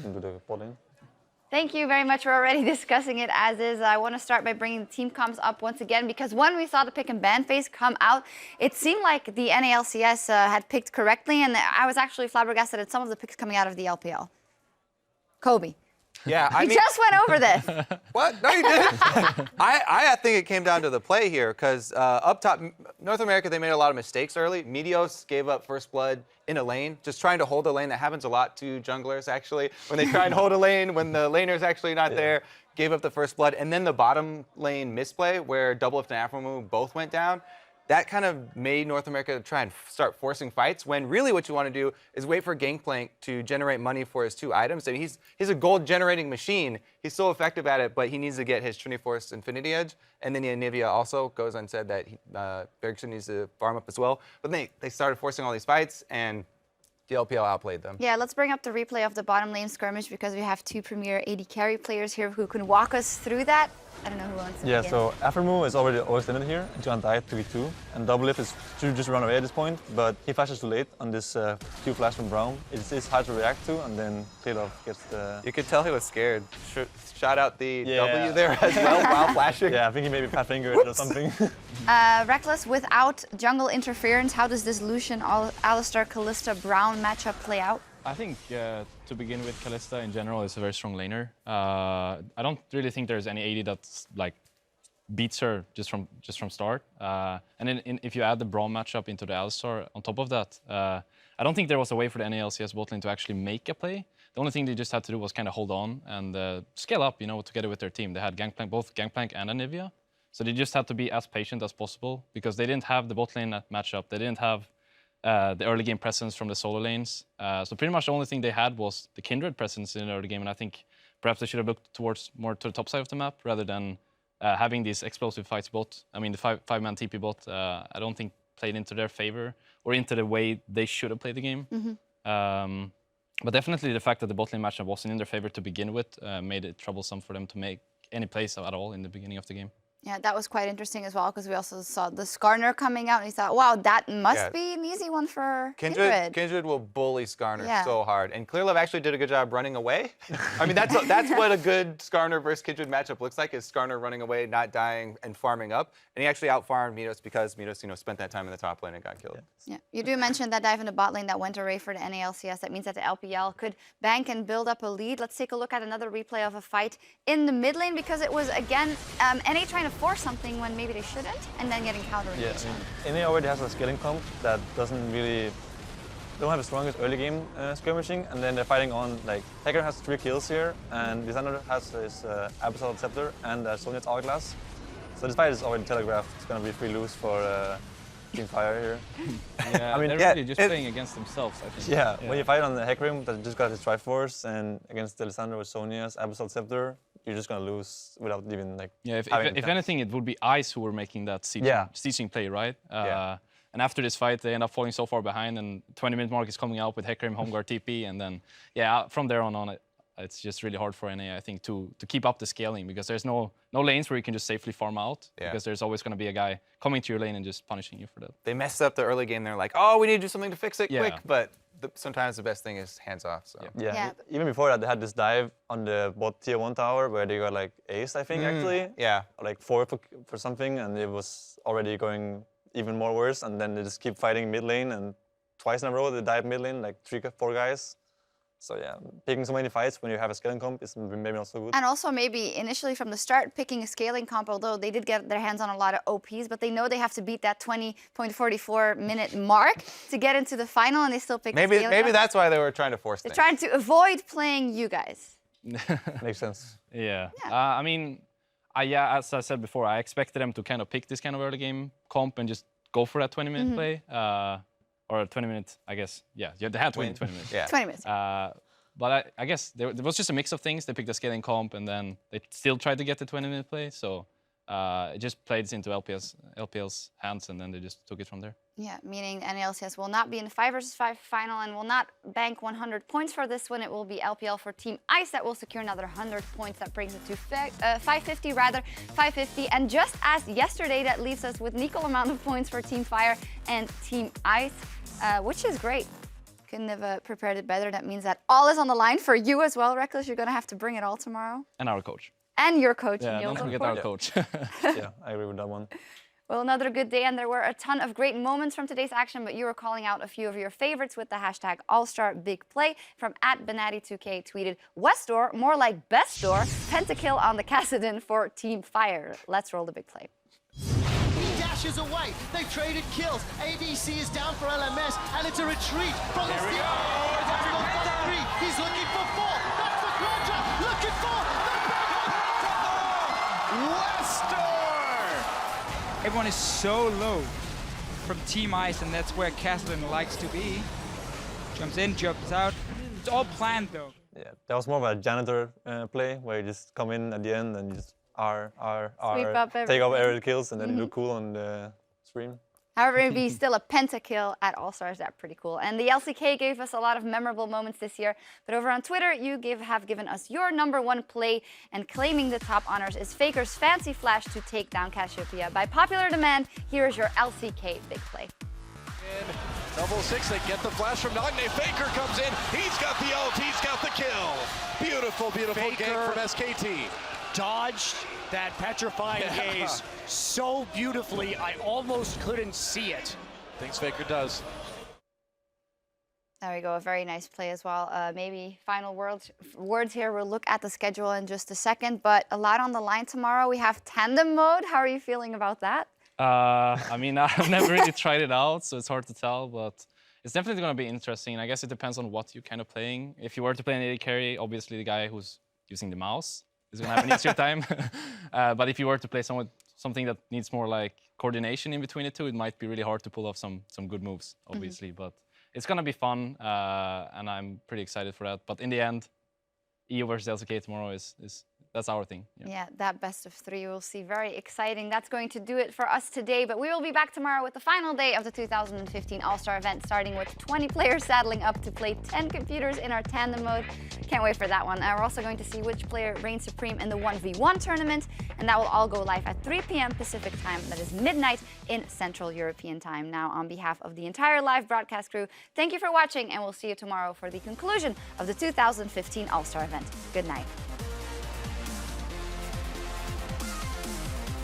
and do the bot lane. Thank you very much. We're already discussing it as is. I want to start by bringing the team comps up once again because when we saw the pick and ban phase come out, it seemed like the NALCS had picked correctly, and I was actually flabbergasted at some of the picks coming out of the LPL. Kobe. Yeah, I You mean, just went over this. what? No, you didn't. I think it came down to the play here because up top, North America, they made a lot of mistakes early. Meteos gave up first blood in a lane, just trying to hold a lane. That happens a lot to junglers, actually. When they try and hold a lane, when the laner's actually not there, gave up the first blood. And then the bottom lane misplay, where Doublelift and Afromoo both went down, that kind of made North America try and start forcing fights, when really what you want to do is wait for Gangplank to generate money for his 2 items. I mean, he's a gold-generating machine. He's so effective at it, but he needs to get his Trinity Force Infinity Edge. And then Nivea also goes unsaid that Bergson needs to farm up as well. But they started forcing all these fights, and the LPL outplayed them. Yeah, let's bring up the replay of the bottom lane skirmish because we have 2 premier AD carry players here who can walk us through that. I don't know who wants to begin. So Afromoo is already always limited here. He's gonna die at 3v2. And Doublelift should just run away at this point, but he flashes too late on this Q flash from Brown. It's hard to react to, and then Clearlove gets the... You could tell he was scared. Shot out the W there as well while flashing. Yeah, I think he maybe Pathfingered it or something. Reckless, without jungle interference, how does this Lucian, Alistar, Kalista, Brown matchup play out? I think, to begin with, Kalista in general is a very strong laner. I don't really think there's any AD that's like beats her just from start. And then if you add the Braum matchup into the Alistar on top of that, I don't think there was a way for the NALCS bot lane to actually make a play. The only thing they just had to do was kind of hold on and scale up, you know, together with their team. They had Gangplank, both Gangplank and Anivia. So they just had to be as patient as possible because they didn't have the bot lane matchup. They didn't have the early game presence from the solo lanes. So pretty much the only thing they had was the Kindred presence in the early game. And I think perhaps they should have looked towards more to the top side of the map rather than having these explosive fights bot. I mean, the five-man TP bot, I don't think played into their favor or into the way they should have played the game. Mm-hmm. But definitely the fact that the bot lane matchup wasn't in their favor to begin with made it troublesome for them to make any plays at all in the beginning of the game. Yeah, that was quite interesting as well because we also saw the Skarner coming out and we thought, wow, that must be an easy one for Kindred. Kindred will bully Skarner so hard. And Clearlove actually did a good job running away. I mean, that's what a good Skarner versus Kindred matchup looks like, is Skarner running away, not dying, and farming up. And he actually outfarmed Meteos because Meteos, you know, spent that time in the top lane and got killed. Yeah, you do mention that dive in the bot lane that went away for the NALCS. That means that the LPL could bank and build up a lead. Let's take a look at another replay of a fight in the mid lane because it was, again, NA trying to force something when maybe they shouldn't, and then getting countered. Yeah, NA already has a scaling comp that don't have the strongest early game skirmishing, and then they're fighting on, like, Hecarim has 3 kills here, and Lysander has his Abyssal Scepter and Sonya's Hourglass. So this fight is already telegraphed. It's going to be free lose for Team Fire here. Yeah, I mean, they're really just playing against themselves, I think. Yeah, when you fight on the Hecarim that just got his Triforce, and against Lysander with Sonya's Abyssal Scepter, you're just going to lose without even, like, if anything, it would be Ice who were making that sieging play, right? And after this fight, they end up falling so far behind, and 20-minute mark is coming out with Hecarim, Homeguard TP, and then, from there on, it's just really hard for NA, I think, to keep up the scaling because there's no lanes where you can just safely farm out because there's always going to be a guy coming to your lane and just punishing you for that. They messed up the early game. They're like, oh, we need to do something to fix it quick, but sometimes the best thing is hands off. So. Yeah, even before that, they had this dive on the bot tier 1 tower where they got like ace, I think, actually. Yeah. Like 4 for something, and it was already going even more worse, and then they just keep fighting mid lane, and twice in a row they dive mid lane, like 3-4 guys. So yeah, picking so many fights when you have a scaling comp is maybe not so good. And also maybe initially from the start picking a scaling comp, although they did get their hands on a lot of OPs, but they know they have to beat that 20.44 minute mark to get into the final, and they still pick maybe that's why they were trying to force things. They're trying to avoid playing you guys. Makes sense. Yeah. I mean, as I said before, I expected them to kind of pick this kind of early game comp and just go for that 20-minute play. Or 20 minutes, I guess. Yeah, they had 20 minutes. Yeah. 20 minutes. But I guess there was just a mix of things. They picked a scaling comp, and then they still tried to get the 20-minute play. So it just played into LPL's hands, and then they just took it from there. Yeah, meaning NALCS will not be in the 5 versus 5 final and will not bank 100 points for this one. It will be LPL for Team Ice that will secure another 100 points. That brings it to 550 rather, 550. And just as yesterday, that leaves us with an equal amount of points for Team Fire and Team Ice, which is great. Couldn't have prepared it better. That means that all is on the line for you as well, Reckless. You're going to have to bring it all tomorrow. And our coach. And your coach, Yeah, Niels, don't of forget course. our coach. Yeah, I agree with that one. Well, another good day, and there were a ton of great moments from today's action, but you were calling out a few of your favorites with the hashtag AllStarBigPlay. From @Benatti2K tweeted, Westdoor, more like Bestdoor, pentakill on the Kassadin for Team Fire. Let's roll the big play. He dashes away. They've traded kills. ADC is down for LMS, and it's a retreat from the steal. He's looking for 4. That's for Quadra. Looking for the Westdoor. Everyone is so low from Team Ice, and that's where Kassadin likes to be. Jumps in, jumps out. It's all planned, though. Yeah, that was more of a janitor play where you just come in at the end and you just take up every kills and then you look cool on the stream. However, it'd be still a pentakill at All-Stars. That's pretty cool. And the LCK gave us a lot of memorable moments this year. But over on Twitter, you have given us your #1 play, and claiming the top honors is Faker's fancy flash to take down Cassiopeia. By popular demand, here is your LCK big play. Double 6, they get the flash from Nagne. Faker comes in. He's got the ult. He's got the kill. Beautiful, beautiful Faker game from SKT. Dodged that petrifying gaze so beautifully, I almost couldn't see it. Thinks Faker does. There we go, a very nice play as well. Maybe final words here. We'll look at the schedule in just a second, but a lot on the line tomorrow. We have tandem mode. How are you feeling about that? I mean, I've never really tried it out, so it's hard to tell, but it's definitely going to be interesting. I guess it depends on what you're kind of playing. If you were to play an AD carry, obviously the guy who's using the mouse is going to have an easier time. But if you were to play something that needs more like coordination in between the two, it might be really hard to pull off some good moves, obviously. But it's going to be fun, and I'm pretty excited for that. But in the end, EU versus LCK tomorrow that's our thing. Yeah, that best of 3 we'll see. Very exciting. That's going to do it for us today. But we will be back tomorrow with the final day of the 2015 All-Star event, starting with 20 players saddling up to play 10 computers in our tandem mode. Can't wait for that one. We're also going to see which player reigns supreme in the 1v1 tournament, and that will all go live at 3 p.m. Pacific time. That is midnight in Central European time. Now, on behalf of the entire live broadcast crew, thank you for watching, and we'll see you tomorrow for the conclusion of the 2015 All-Star event. Good night.